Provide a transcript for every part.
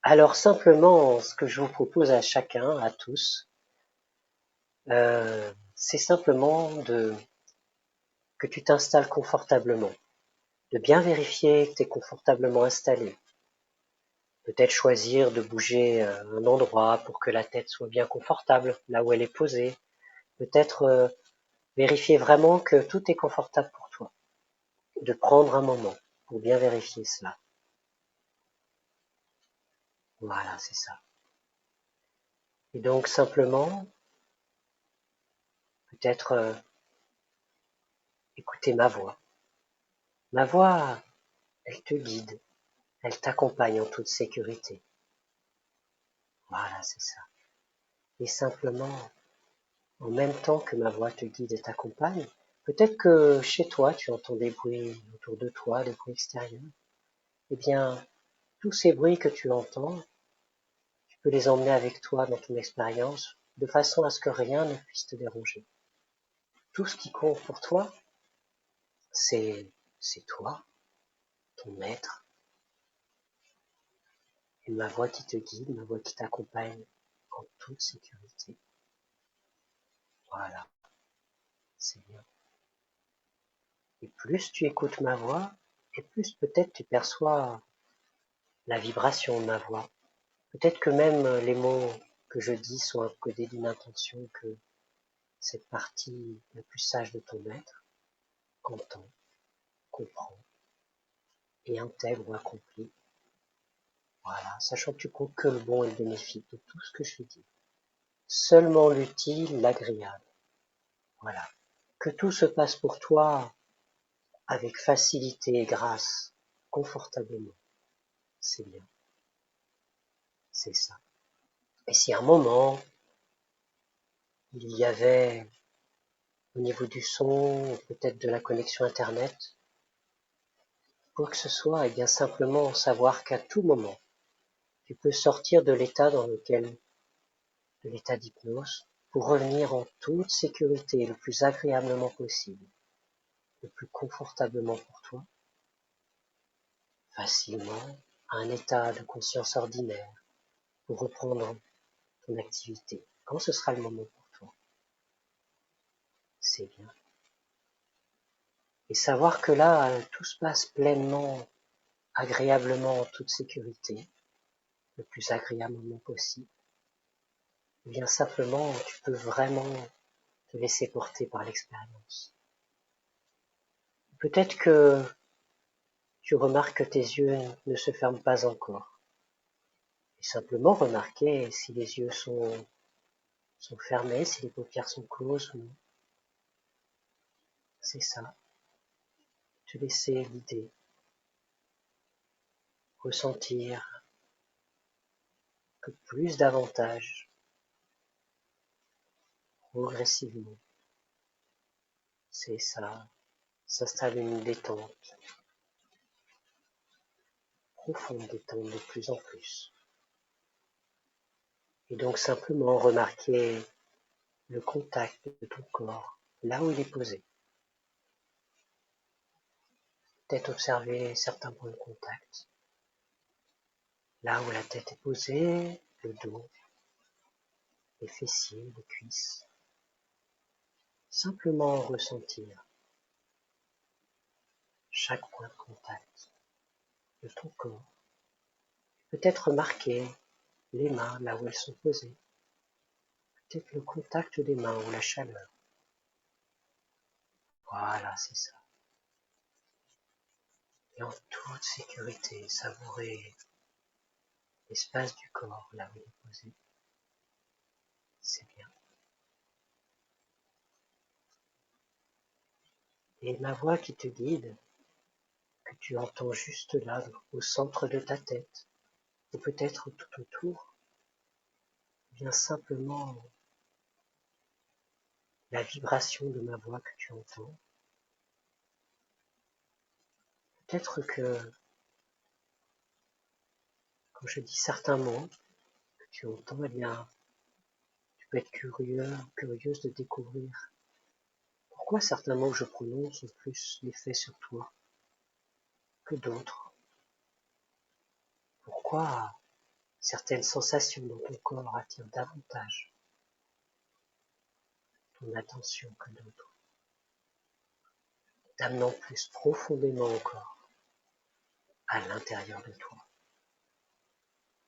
Alors simplement, ce que je vous propose à chacun, à tous, c'est simplement que tu t'installes confortablement, de bien vérifier que tu es confortablement installé. Peut-être choisir de bouger un endroit pour que la tête soit bien confortable, là où elle est posée. Peut-être vérifier vraiment que tout est confortable pour toi. De prendre un moment pour bien vérifier cela. Voilà, c'est ça. Et donc simplement, peut-être écouter ma voix. Ma voix, elle te guide. Elle t'accompagne en toute sécurité. Voilà, c'est ça. Et simplement, en même temps que ma voix te guide et t'accompagne, peut-être que chez toi, tu entends des bruits autour de toi, des bruits extérieurs. Eh bien, tous ces bruits que tu entends, tu peux les emmener avec toi dans ton expérience, de façon à ce que rien ne puisse te déranger. Tout ce qui compte pour toi, c'est toi, ton maître, et ma voix qui te guide, ma voix qui t'accompagne en toute sécurité. Voilà, c'est bien. Et plus tu écoutes ma voix, et plus peut-être tu perçois la vibration de ma voix. Peut-être que même les mots que je dis sont encodés d'une intention que cette partie la plus sage de ton être entend, comprend et intègre ou accomplit. Voilà, sachant que tu comptes que le bon et le bénéfique de tout ce que je dis. Seulement l'utile, l'agréable. Voilà. Que tout se passe pour toi avec facilité et grâce, confortablement. C'est bien. C'est ça. Et si à un moment, il y avait au niveau du son, peut-être de la connexion Internet, quoi que ce soit, et bien simplement savoir qu'à tout moment, tu peux sortir de l'état de l'état d'hypnose, pour revenir en toute sécurité, le plus agréablement possible, le plus confortablement pour toi, facilement, à un état de conscience ordinaire, pour reprendre ton activité, quand ce sera le moment pour toi. C'est bien. Et savoir que là, tout se passe pleinement, agréablement, en toute sécurité, le plus agréablement possible, eh bien simplement, tu peux vraiment te laisser porter par l'expérience. Peut-être que tu remarques que tes yeux ne se ferment pas encore. Et simplement remarquer si les yeux sont fermés, si les paupières sont closes ou non. C'est ça. Te laisser guider. Ressentir que plus davantage, progressivement, c'est ça, s'installe une détente, profonde détente de plus en plus. Et donc simplement remarquer le contact de ton corps, là où il est posé. Peut-être observer certains points de contact, là où la tête est posée, le dos, les fessiers, les cuisses. Simplement ressentir chaque point de contact de ton corps. Peut-être remarquer les mains là où elles sont posées. Peut-être le contact des mains ou la chaleur. Voilà, c'est ça. Et en toute sécurité, savourer l'espace du corps là où il est posé. C'est bien. Et ma voix qui te guide, que tu entends juste là, au centre de ta tête, ou peut-être tout autour, vient simplement la vibration de ma voix que tu entends. Peut-être que quand je dis certains mots que tu entends, eh bien, tu peux être curieux, curieuse de découvrir pourquoi certains mots que je prononce ont plus d'effet sur toi que d'autres. Pourquoi Certaines sensations dans ton corps attirent davantage ton attention que d'autres, t'amenant plus profondément encore à l'intérieur de toi.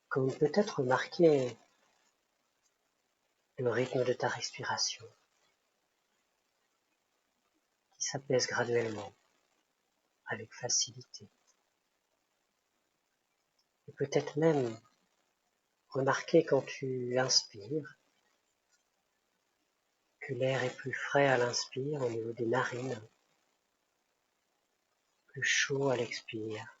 Comme peut-être remarquer le rythme de ta respiration qui s'apaise graduellement, avec facilité. Et peut-être même remarquer quand tu inspires que l'air est plus frais à l'inspire au niveau des narines, plus chaud à l'expire,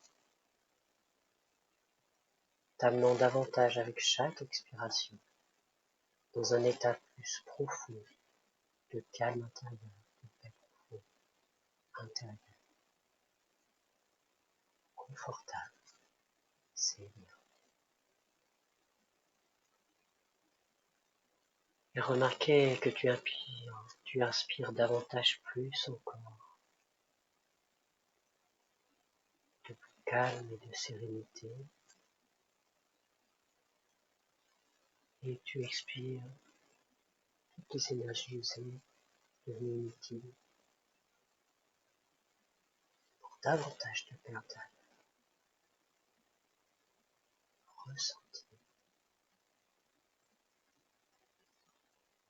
t'amenant davantage avec chaque expiration dans un état plus profond de calme intérieur, de paix profond intérieur, confortable, c'est bien. Et remarquez que tu inspires davantage plus encore, de plus calme et de sérénité, et tu expires toutes les énergies usées, devenues inutiles, pour davantage de paix intérieure. Ressentir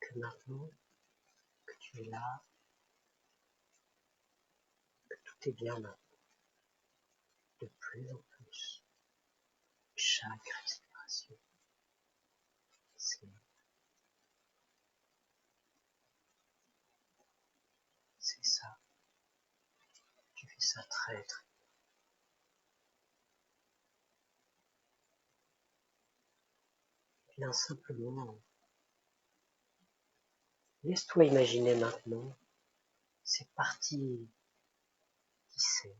que maintenant que tu es là, que tout est bien maintenant, de plus en plus, chaque respiration, c'est ça, tu fais ça très très bien. Simplement, laisse-toi imaginer maintenant cette partie qui sait,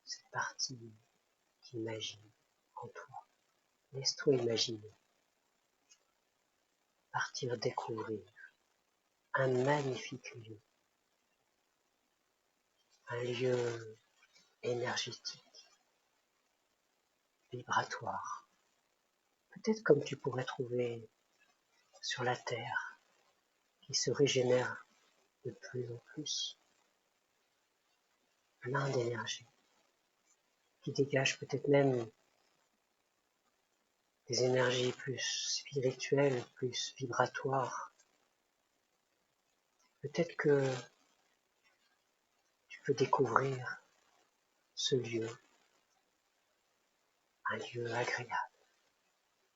cette partie qui imagine en toi. Laisse-toi imaginer, partir découvrir un magnifique lieu, un lieu énergétique, vibratoire, peut-être comme tu pourrais trouver sur la terre, qui se régénère de plus en plus, plein d'énergie, qui dégage peut-être même des énergies plus spirituelles, plus vibratoires. Peut-être que tu peux découvrir ce lieu, un lieu agréable,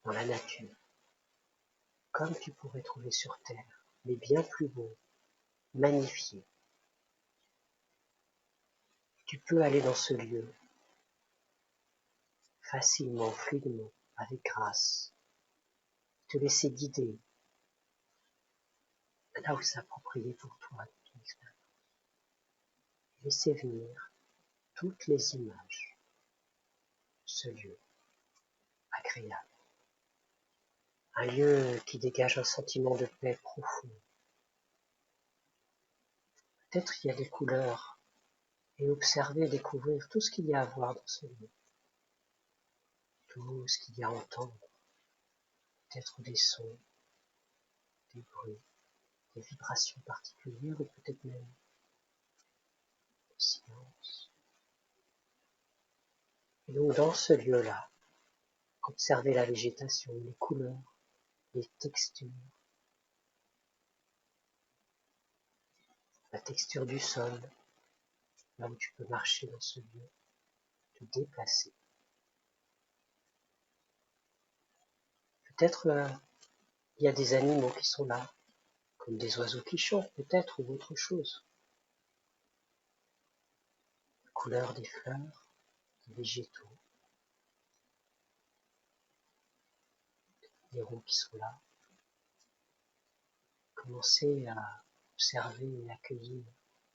dans la nature, comme tu pourrais trouver sur terre, mais bien plus beau, magnifié. Tu peux aller dans ce lieu facilement, fluidement, avec grâce, te laisser guider là où c'est approprié pour toi, ton expérience. Laisser venir toutes les images de ce lieu agréable. Un lieu qui dégage un sentiment de paix profond. Peut-être il y a des couleurs, et observer, découvrir tout ce qu'il y a à voir dans ce lieu. Tout ce qu'il y a à entendre. Peut-être des sons, des bruits, des vibrations particulières, ou peut-être même le silence. Et donc dans ce lieu-là, observer la végétation, les couleurs, les textures, la texture du sol, là où tu peux marcher dans ce lieu, te déplacer. Peut-être il y a des animaux qui sont là, comme des oiseaux qui chantent peut-être, ou autre chose. La couleur des fleurs, des végétaux, des roues qui sont là. Commencez à observer et accueillir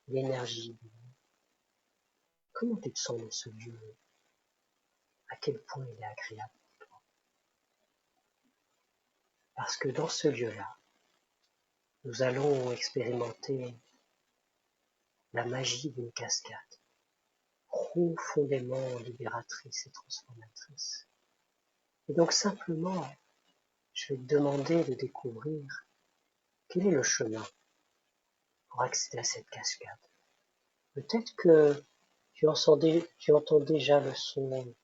l'énergie. Comment tu te sens dans ce lieu? À quel point il est agréable pour toi? Parce que dans ce lieu-là, nous allons expérimenter la magie d'une cascade, profondément libératrice et transformatrice. Et donc simplement, je vais te demander de découvrir quel est le chemin pour accéder à cette cascade. Peut-être que tu entends déjà le son,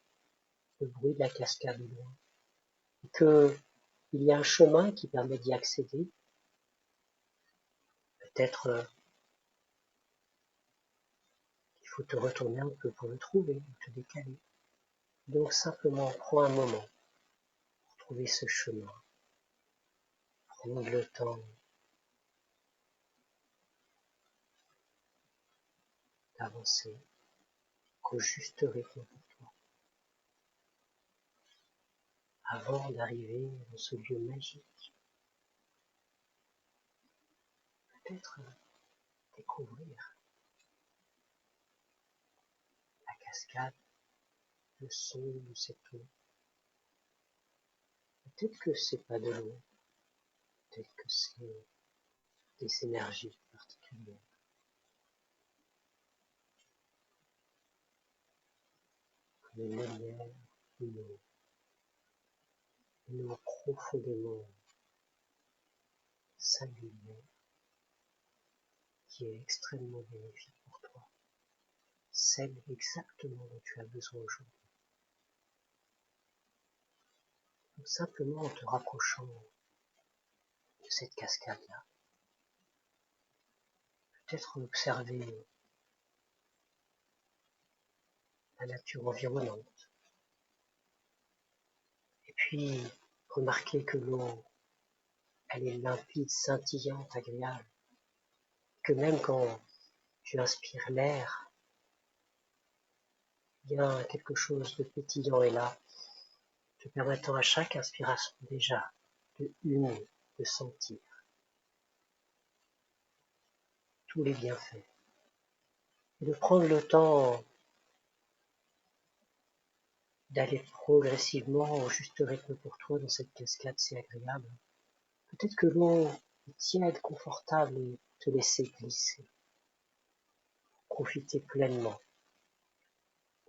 le bruit de la cascade au loin, et que il y a un chemin qui permet d'y accéder. Peut-être qu'il faut te retourner un peu pour le trouver, te décaler. Donc simplement prends un moment pour trouver ce chemin. Prendre le temps d'avancer au juste rythme pour toi, avant d'arriver dans ce lieu magique. Peut-être découvrir la cascade, le son de cette eau. Peut-être que c'est pas de l'eau, peut-être que c'est des énergies particulières. Comme une lumière, une eau profondément singulière qui est extrêmement bénéfique pour toi. Celle exactement dont tu as besoin aujourd'hui. Donc simplement en te rapprochant de cette cascade-là, peut-être observer la nature environnante, et puis remarquer que l'eau, elle est limpide, scintillante, agréable, que même quand tu inspires l'air, il y a quelque chose de pétillant est là, te permettant à chaque inspiration déjà de sentir tous les bienfaits, et de prendre le temps d'aller progressivement au juste rythme pour toi dans cette cascade si agréable. Peut-être que l'eau est tiède, confortable et te laisser glisser. Profiter pleinement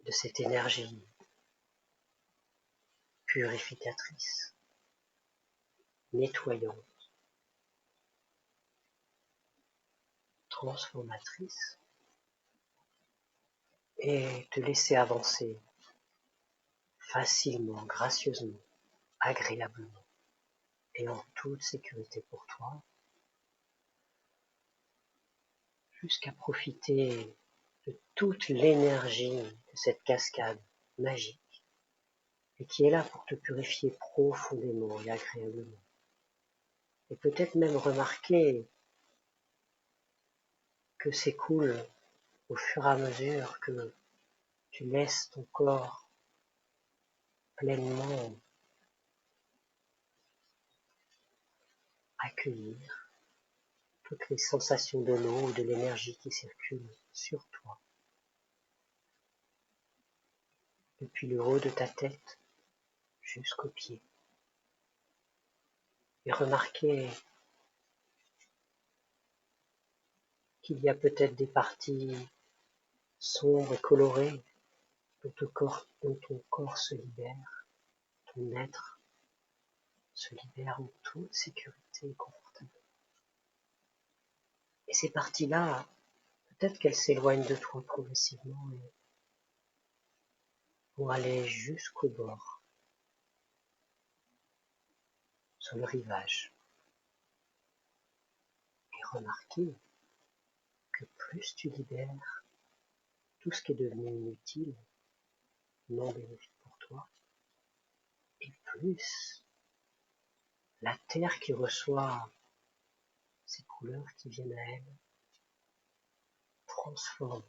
de cette énergie purificatrice, nettoyante, transformatrice, et te laisser avancer facilement, gracieusement, agréablement et en toute sécurité pour toi, jusqu'à profiter de toute l'énergie de cette cascade magique et qui est là pour te purifier profondément et agréablement. Et peut-être même remarquer que s'écoule au fur et à mesure que tu laisses ton corps pleinement accueillir toutes les sensations de l'eau ou de l'énergie qui circule sur toi, depuis le haut de ta tête jusqu'aux pieds. Et remarquer qu'il y a peut-être des parties sombres et colorées dont ton corps se libère, ton être se libère en toute sécurité et confortable. Et ces parties-là, peut-être qu'elles s'éloignent de toi progressivement et vont aller jusqu'au bord, sur le rivage. Et remarquez que plus tu libères tout ce qui est devenu inutile, non bénéfique pour toi, et plus la terre qui reçoit ces couleurs qui viennent à elle transforme,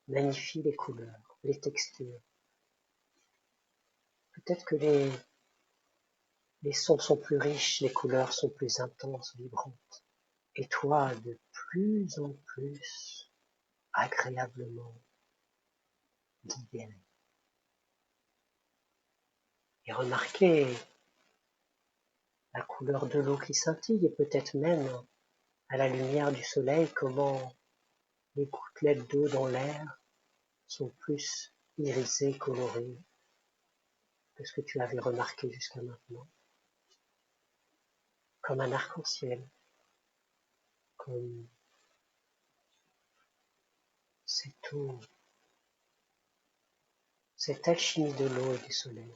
magnifie les couleurs, les textures. Peut-être que les sons sont plus riches, les couleurs sont plus intenses, vibrantes. Et toi, de plus en plus agréablement libéré. Et remarquez la couleur de l'eau qui scintille et peut-être même à la lumière du soleil comment les gouttelettes d'eau dans l'air sont plus irisées, colorées, de ce que tu avais remarqué jusqu'à maintenant, comme un arc-en-ciel, comme cette eau, cette alchimie de l'eau et du soleil,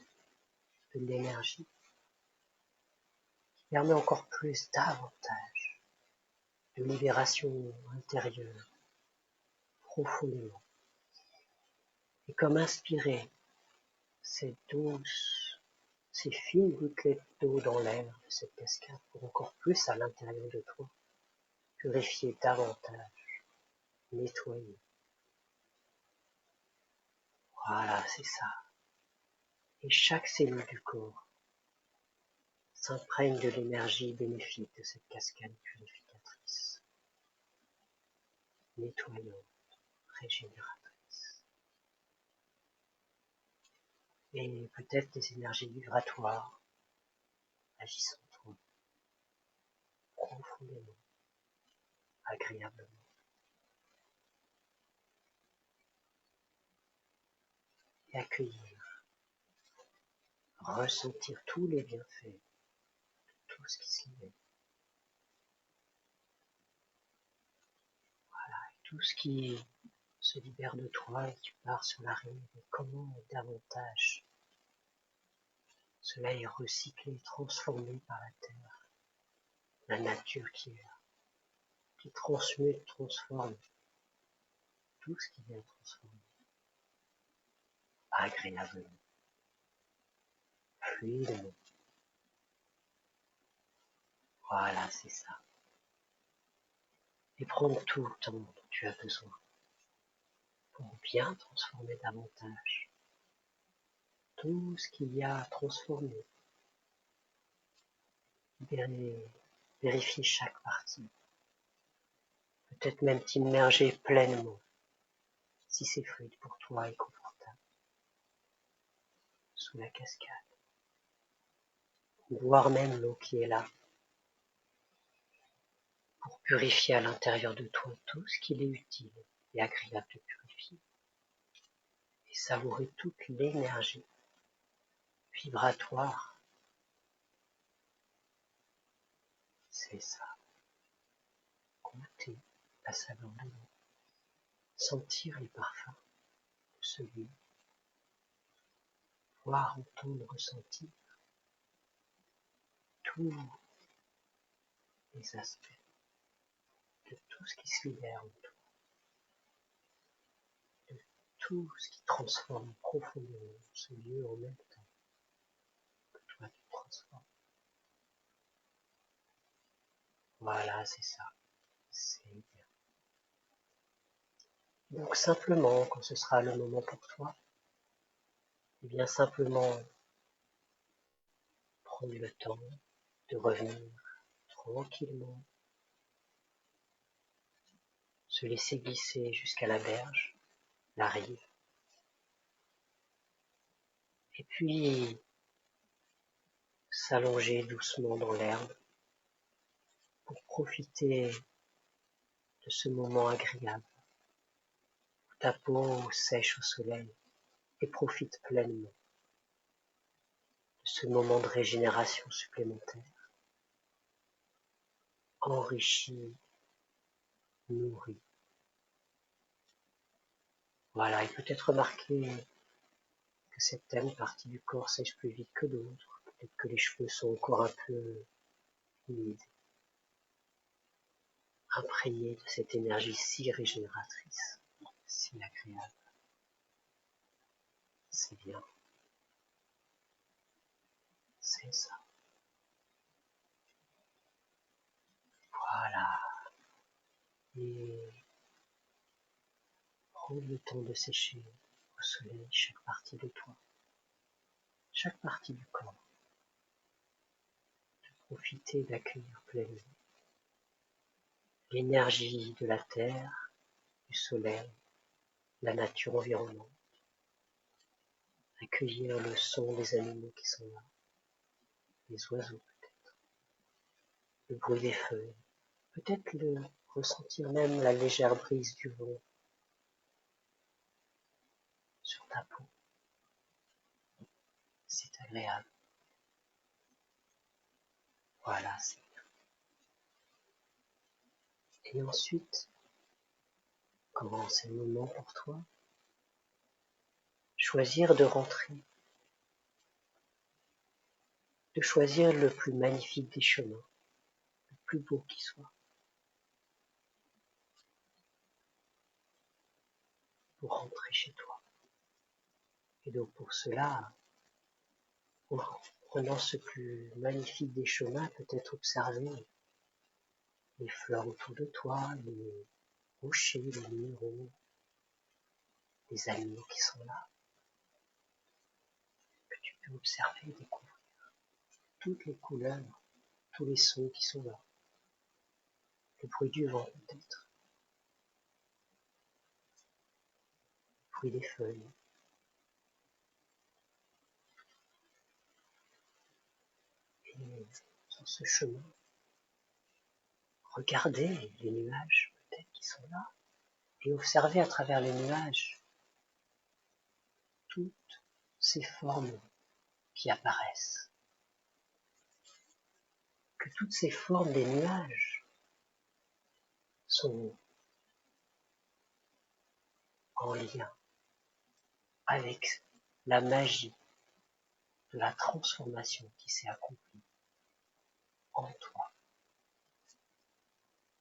de l'énergie, qui permet encore plus, davantage, de libération intérieure, profondément. Et comme inspirer cette douce, ces fines gouttelettes d'eau dans l'air de cette cascade pour encore plus à l'intérieur de toi, purifier davantage, nettoyer. Voilà, c'est ça. Et chaque cellule du corps s'imprègne de l'énergie bénéfique de cette cascade purificatrice, nettoyante, régénératrice. Et peut-être des énergies vibratoires agissent en toi profondément, agréablement. Et accueillir, ressentir tous les bienfaits de tout ce qui s'y met. Voilà, et tout ce qui se libère de toi et tu pars sur la rive. Et comment davantage cela est recyclé, transformé par la terre, la nature qui est là, qui transmute, transforme tout ce qui vient transformer, agréablement, fluidement. Voilà, c'est ça. Et prendre tout le temps dont tu as besoin pour bien transformer davantage tout ce qu'il y a à transformer. Vérifier chaque partie. Peut-être même t'immerger pleinement, si c'est fluide pour toi et confortable, sous la cascade. Voir même l'eau qui est là, pour purifier à l'intérieur de toi tout ce qu'il est utile et agréable de purifier. Et savourer toute l'énergie vibratoire. C'est ça. Goûter la saveur de l'eau. Sentir les parfums de ce lieu. Voir, entendre, ressentir tous les aspects de tout ce qui se libère en toi. De tout ce qui transforme profondément ce lieu en même temps que toi tu transformes. Voilà, c'est ça. C'est bien. Donc simplement, quand ce sera le moment pour toi, et bien simplement prendre le temps de revenir tranquillement, se laisser glisser jusqu'à la berge, la rive, et puis s'allonger doucement dans l'herbe pour profiter de ce moment agréable où ta peau sèche au soleil et profite pleinement de ce moment de régénération supplémentaire, enrichi, nourri. Voilà, et peut-être remarquer que certaines parties du corps sèchent plus vite que d'autres, peut-être que les cheveux sont encore un peu humides, imprégnés de cette énergie si régénératrice, si agréable. C'est bien. C'est ça. Voilà. Et prendre le temps de sécher au soleil chaque partie de toi, chaque partie du corps. De profiter d'accueillir pleinement l'énergie de la terre, du soleil, la nature environnante. Accueillir le son des animaux qui sont là, les oiseaux peut-être, le bruit des feuilles, peut-être ressentir même la légère brise du vent sur ta peau. c'est agréable. Voilà, c'est bien. Et ensuite, quand c'est le moment pour toi, choisir de rentrer, de choisir le plus magnifique des chemins, le plus beau qui soit, pour rentrer chez toi. Et donc pour cela, en prenant ce plus magnifique des chemins, peut-être observer les fleurs autour de toi, les rochers, les minéraux, les animaux qui sont là, que tu peux observer et découvrir toutes les couleurs, tous les sons qui sont là, le bruit du vent peut-être, le bruit des feuilles. Et sur ce chemin, regardez les nuages peut-être qui sont là, et observez à travers les nuages toutes ces formes qui apparaissent. Que toutes ces formes des nuages sont en lien avec la magie de la transformation qui s'est accomplie en toi.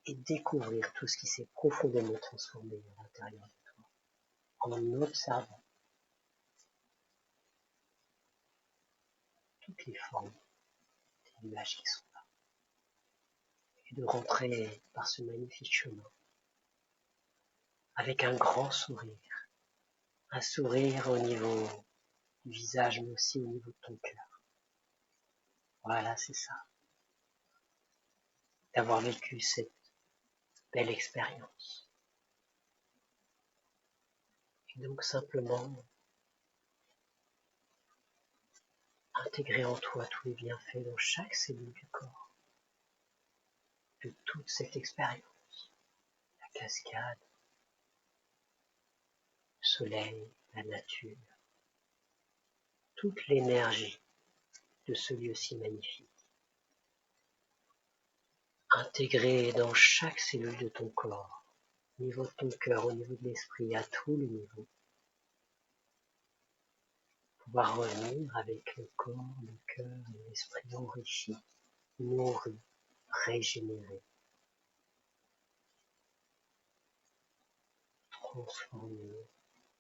Et découvrir tout ce qui s'est profondément transformé à l'intérieur de toi en observant toutes les formes des nuages qui sont là. Et de rentrer par ce magnifique chemin avec un grand sourire. Un sourire au niveau du visage, mais aussi au niveau de ton cœur. Voilà, c'est ça. D'avoir vécu cette belle expérience. Et donc simplement intégrer en toi tous les bienfaits dans chaque cellule du corps de toute cette expérience. La cascade, le soleil, la nature, toute l'énergie de ce lieu si magnifique. Intégrer dans chaque cellule de ton corps, au niveau de ton cœur, au niveau de l'esprit, à tous les niveaux. Pouvoir revenir avec le corps, le cœur et l'esprit enrichis, nourris, régénérés, transformés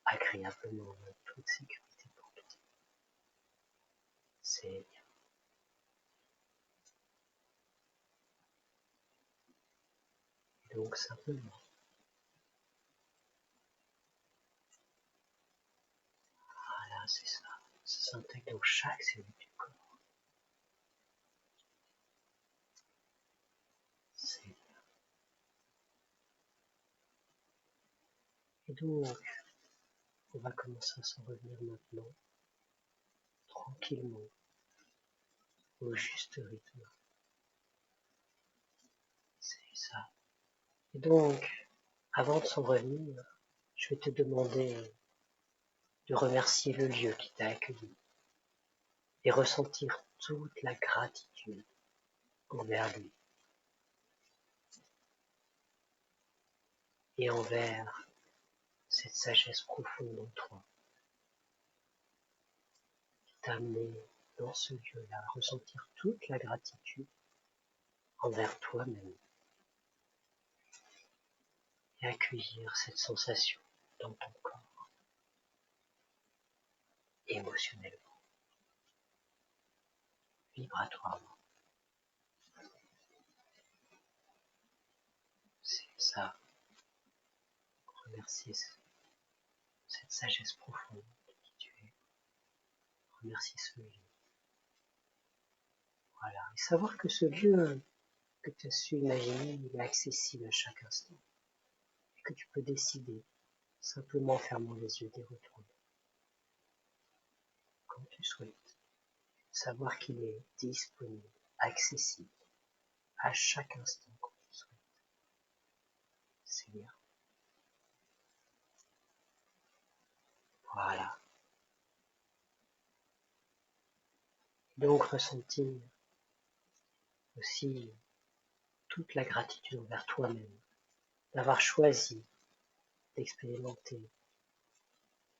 agréablement en toute sécurité pour toi. C'est bien. Et donc simplement, voilà, c'est ça. Ça s'intègre dans chaque cellule du corps. C'est bien. Et donc, on va commencer à s'en revenir maintenant, tranquillement, au juste rythme. C'est ça. Et donc, avant de s'en revenir, je vais te demander de remercier le lieu qui t'a accueilli et ressentir toute la gratitude envers lui et envers cette sagesse profonde en toi qui t'a amené dans ce lieu-là à ressentir toute la gratitude envers toi-même et accueillir cette sensation dans ton corps émotionnellement, vibratoirement. C'est ça, remercier cette sagesse profonde de qui tu es, remercier ce lieu. Voilà, et savoir que ce lieu que tu as su imaginer, il est accessible à chaque instant, et que tu peux décider, simplement en fermant les yeux, d'y retourner, quand tu souhaites. Savoir qu'il est disponible, accessible, à chaque instant quand tu souhaites. C'est bien. Voilà. Donc ressentir aussi toute la gratitude envers toi-même, d'avoir choisi d'expérimenter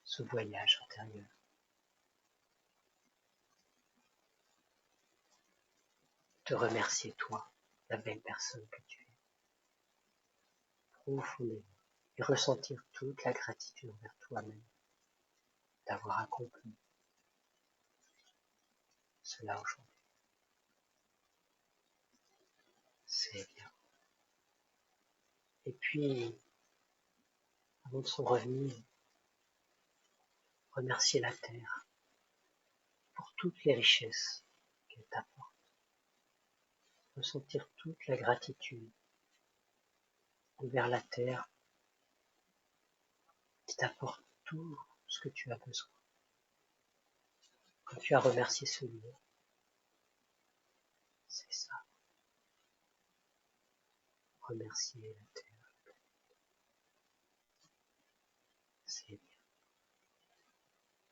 ce voyage intérieur. Te remercier toi, la belle personne que tu es, profondément, et ressentir toute la gratitude envers toi-même d'avoir accompli cela aujourd'hui. C'est bien. Et puis, avant de s'en revenir, remercier la Terre pour toutes les richesses qu'elle t'apporte. Ressentir toute la gratitude envers la Terre qui t'apporte tout ce que tu as besoin. Quand tu as remercié ce lieu, c'est ça. Remercier la Terre. C'est bien.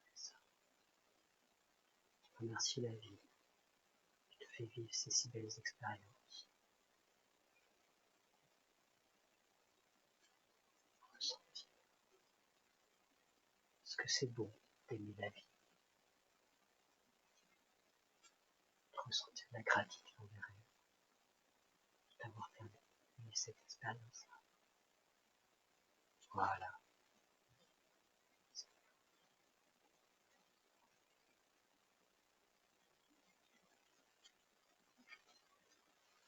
C'est ça. Remercier la vie qui te fait vivre ces si belles expériences. Ressentir ce que c'est beau d'aimer la vie. Ressentir la gratitude envers elle d'avoir permis cette expérience-là. Voilà.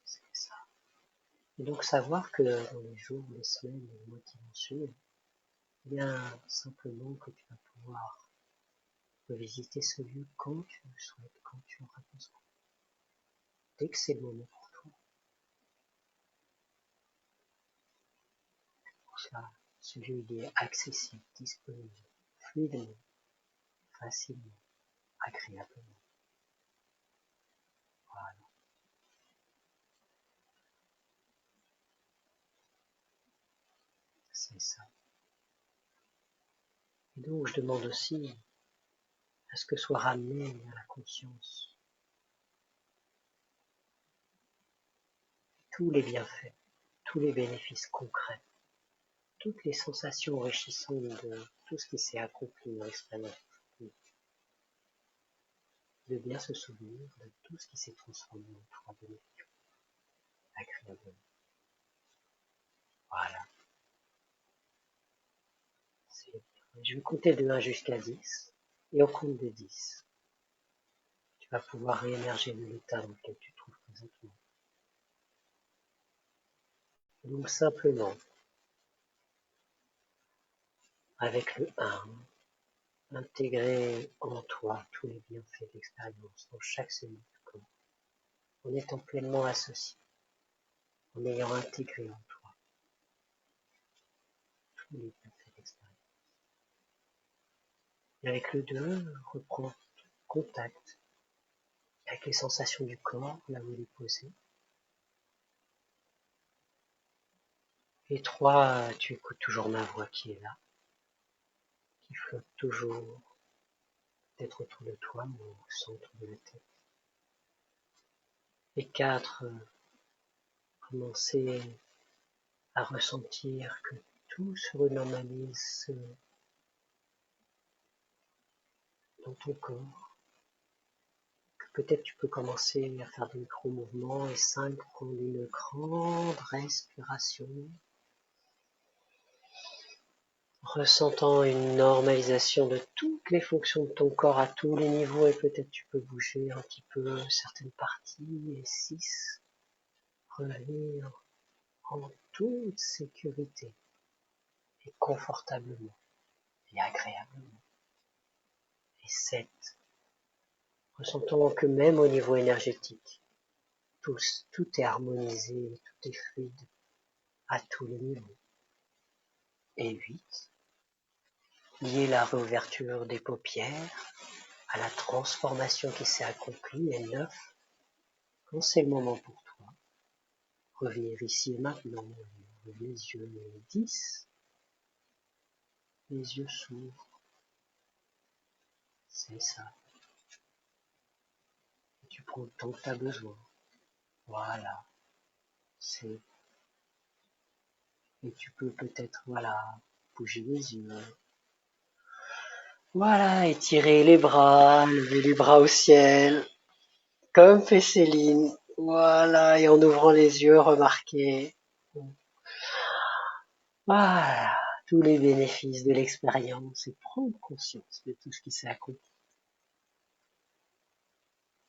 C'est ça. Et donc savoir que dans les jours, les semaines, les mois qui vont suivre, eh bien simplement que tu vas pouvoir revisiter ce lieu quand tu le souhaites, quand tu auras besoin. Dès que c'est le moment pour toi. Pour ça, ce lieu il est accessible, disponible, fluidement, facilement, agréablement. Voilà. C'est ça. Et donc je demande aussi à ce que soit ramené à la conscience tous les bienfaits, tous les bénéfices concrets, toutes les sensations enrichissantes de tout ce qui s'est accompli dans l'expérience, de bien se souvenir de tout ce qui s'est transformé en toi bénéfique, agréablement. Voilà. Je vais compter de 1 jusqu'à 10, et au compte de 10, tu vas pouvoir réémerger de l'état dans lequel tu te trouves présentement. Donc simplement, avec le 1, intégrer en toi tous les bienfaits de l'expérience dans chaque cellule du corps, en étant pleinement associé, en ayant intégré en toi tous les bienfaits de l'expérience. Et avec le 2, reprends contact avec les sensations du corps, là où il est posé. Et 3, tu écoutes toujours ma voix qui est là, qui flotte toujours, peut-être autour de toi, mais au centre de la tête. Et 4, commencer à ressentir que tout se renormalise dans ton corps. Que peut-être tu peux commencer à faire des micro-mouvements. Et 5, prendre une grande respiration. Ressentant une normalisation de toutes les fonctions de ton corps à tous les niveaux, et peut-être tu peux bouger un petit peu certaines parties. Et 6, revenir en toute sécurité et confortablement et agréablement. Et 7, ressentons que même au niveau énergétique, tout est harmonisé, tout est fluide à tous les niveaux. Et 8, lier la réouverture des paupières à la transformation qui s'est accomplie. Et 9, quand c'est le moment pour toi, revenir ici et maintenant, ouvrir les yeux. Et 10, les yeux s'ouvrent. C'est ça. Tu prends le temps que tu as besoin. Voilà. Et tu peux peut-être, voilà, bouger les yeux. Voilà, étirer les bras, lever les bras au ciel, comme fait Céline. Voilà, et en ouvrant les yeux, remarquer, voilà, tous les bénéfices de l'expérience et prendre conscience de tout ce qui s'est accompli.